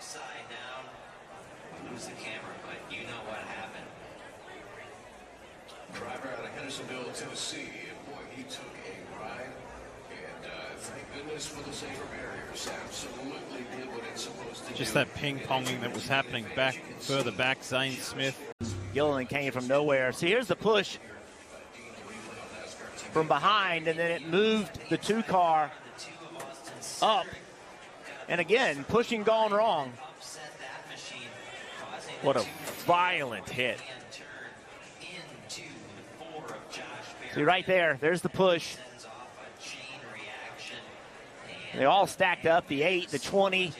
upside down. I lose the camera, but you know what happened. Driver out of Hendersonville, Tennessee. Boy, he took a ride. And thank goodness for the safer barriers. Absolutely did what it's supposed to do. Just that ping-ponging that was happening back, further back, Zane Smith. Gilliland came from nowhere. See, here's the push from behind, and then it moved the two car up. And again, pushing gone wrong. What a violent hit. See, right there, there's the push. They all stacked up, the 8, the 20.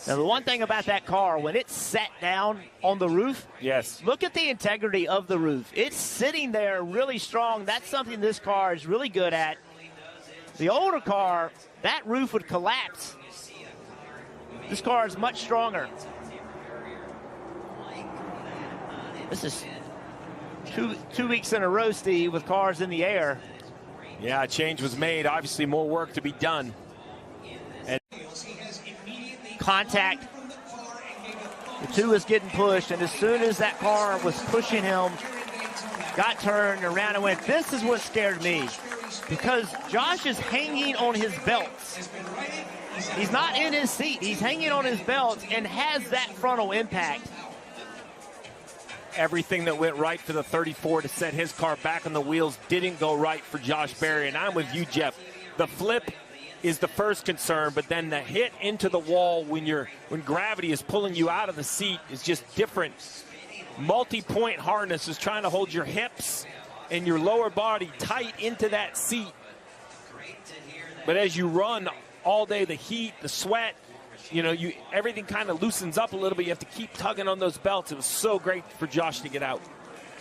Now, the one thing about that car, when it's sat down on the roof, yes, look at the integrity of the roof. It's sitting there really strong. That's something this car is really good at. The older car, that roof would collapse. This car is much stronger. This is two weeks in a row, Steve, with cars in the air. Yeah, a change was made. Obviously, more work to be done. And contact. The 2 is getting pushed, and as soon as that car was pushing him, got turned around and went. This is what scared me, because Josh is hanging on his belts. He's not in his seat. He's hanging on his belts and has that frontal impact. Everything that went right for the 34 to set his car back on the wheels didn't go right for Josh Berry. And I'm with you, Jeff. The flip is the first concern, but then the hit into the wall when gravity is pulling you out of the seat is just different. Multi-point harness is trying to hold your hips and your lower body tight into that seat. But as you run all day, the heat, the sweat, everything kind of loosens up a little bit. You have to keep tugging on those belts. It was so great for Josh to get out.